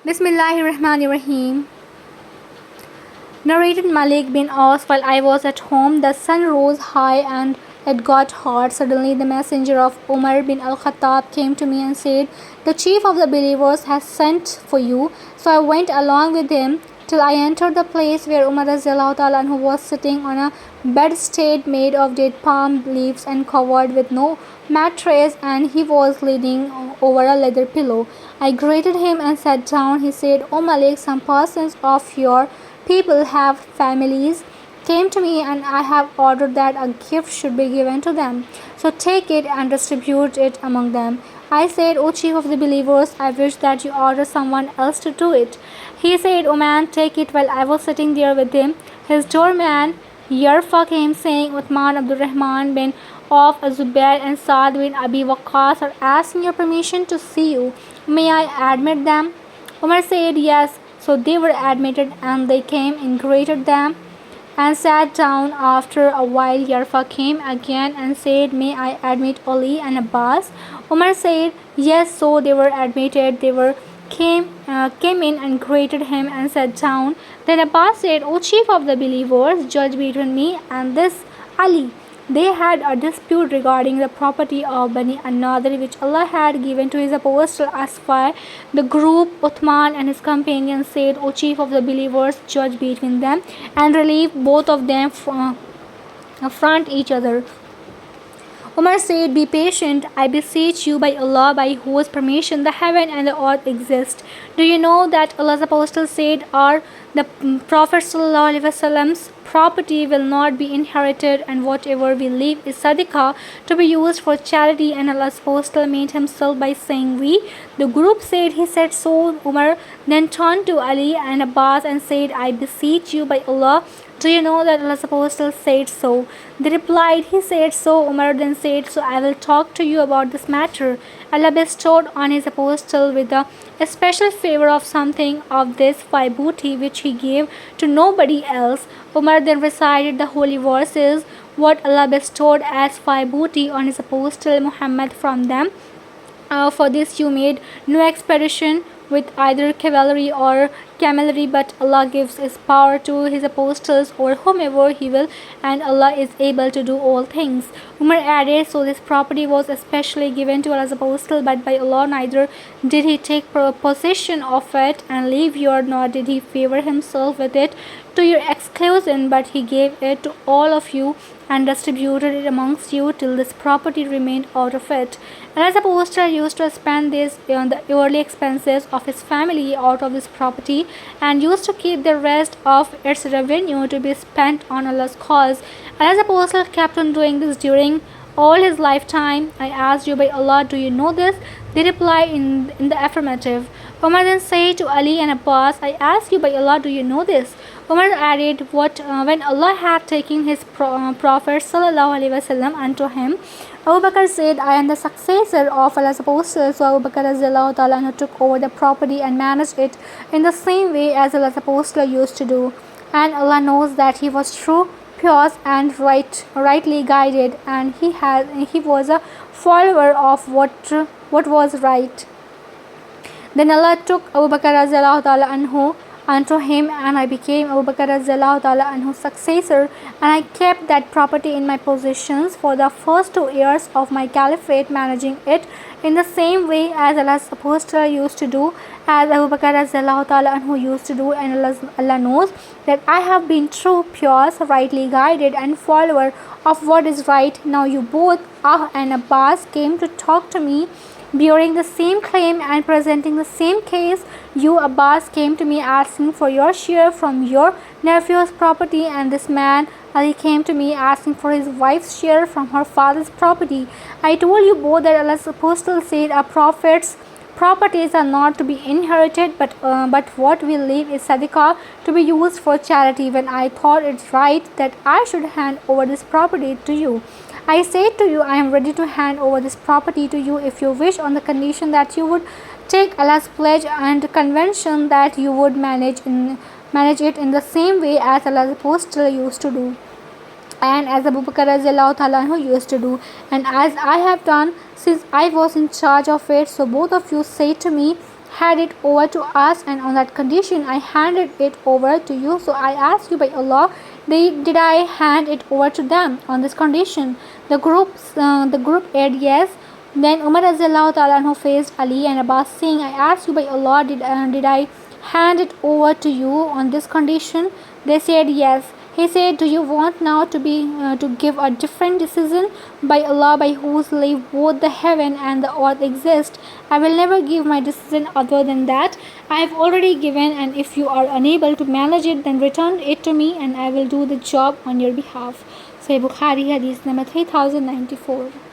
Bismillahirrahmanirrahim. Narrated Malik bin Aus. While I was at home, the sun rose high and it got hot. Suddenly, the messenger of Umar bin al-Khattab came to me and said, "The chief of the believers has sent for you." So I went along with him till I entered the place where Umar anhu was sitting on a bedstead made of dead palm leaves and covered with no mattress, and he was leaning over a leather pillow. I greeted him and sat down. He said, "O Malik, some persons of your people have families came to me, and I have ordered that a gift should be given to them. So take it and distribute it among them." I said, "O chief of the believers, I wish that you order someone else to do it." He said, "O man, take it." While I was sitting there with him, his doorman Yarfa came saying, "Uthman Abdurrahman bin of Zubair and Saad bin Abi Waqqas are asking your permission to see you. May I admit them?" Umar said, "Yes." So they were admitted, and they came and greeted them and sat down. After a while, Yarfa came again and said, "May I admit Ali and Abbas?" Umar said, "Yes." So they were admitted. Came in and greeted him and sat down. Then Abbas said, "O chief of the believers, judge between me and this Ali." They had a dispute regarding the property of Bani an-Nadir, which Allah had given to his apostle Asfar. The group, Uthman and his companions, said, "O chief of the believers, judge between them and relieve both of them from affront each other." Umar said, "Be patient, I beseech you by Allah, by whose permission the heaven and the earth exist. Do you know that Allah's apostle said, the Prophet ﷺ's property will not be inherited, and whatever we leave is sadaqah to be used for charity." And Allah's apostle made himself by saying, "We." The group said, "He said so." Umar then turned to Ali and Abbas and said, "I beseech you by Allah, do you know that Allah's apostle said so?" They replied, "He said so." Umar then said, "So I will talk to you about this matter." Allah bestowed on his apostle with a special favor of something of this booty which he gave to nobody else. Umar then recited the holy verses, what Allah bestowed as booty on his apostle Muhammad from them. For this you made no expedition with either cavalry or camelry, but Allah gives his power to his apostles or whomever he will, and Allah is able to do all things. Umar added, "So this property was especially given to Allah's apostle, but by Allah neither did he take possession of it and leave you, nor did he favor himself with it to your exclusion, but he gave it to all of you and distributed it amongst you till this property remained out of it." And as apostle used to spend the yearly expenses of his family out of this property, and used to keep the rest of its revenue to be spent on Allah's cause. And as apostle kept on doing this during all his lifetime. I asked you by Allah, do you know this? They replied in the affirmative. Umar then said to Ali and Abbas, I ask you by Allah, do you know this? Umar added, when Allah had taken his Prophet ﷺ unto him, Abu Bakr said, I am the successor of Allah's apostle. So Abu Bakr took over the property and managed it in the same way as Allah's apostle used to do. And Allah knows that he was true, pure and rightly guided, and he was a follower of what was right. Then Allah took Abu Bakr unto him, and I became Abu Bakr successor, and I kept that property in my possessions for the first 2 years of my caliphate, managing it in the same way as Allah's apostle used to do, as Abu Bakr used to do. And Allah knows that I have been true, pure, rightly guided, and follower of what is right. Now you both, and Abbas, came to talk to me, bearing the same claim and presenting the same case. You, Abbas, came to me asking for your share from your nephew's property, and this man, Ali, came to me asking for his wife's share from her father's property. I told you both that Allah's apostle said a prophet's properties are not to be inherited, but what we leave is sadaqah to be used for charity. When I thought it right that I should hand over this property to you, I said to you, I am ready to hand over this property to you if you wish, on the condition that you would take Allah's pledge and convention that you would manage it in the same way as Allah's apostle used to do, and as Abu Bakr used to do, and as I have done since I was in charge of it. So both of you say to me, hand it over to us, and on that condition I handed it over to you. So I ask you by Allah, did I hand it over to them on this condition? The group aired yes. Then Umar Azallahu Ta'ala who faced Ali and Abbas saying, I ask you by Allah, did I hand it over to you on this condition? They said yes. He said, do you want now to give a different decision? By Allah, by whose life both the heaven and the earth exist, I will never give my decision other than that I have already given, and if you are unable to manage it, then return it to me and I will do the job on your behalf. Sahih Bukhari, Hadith number 3094.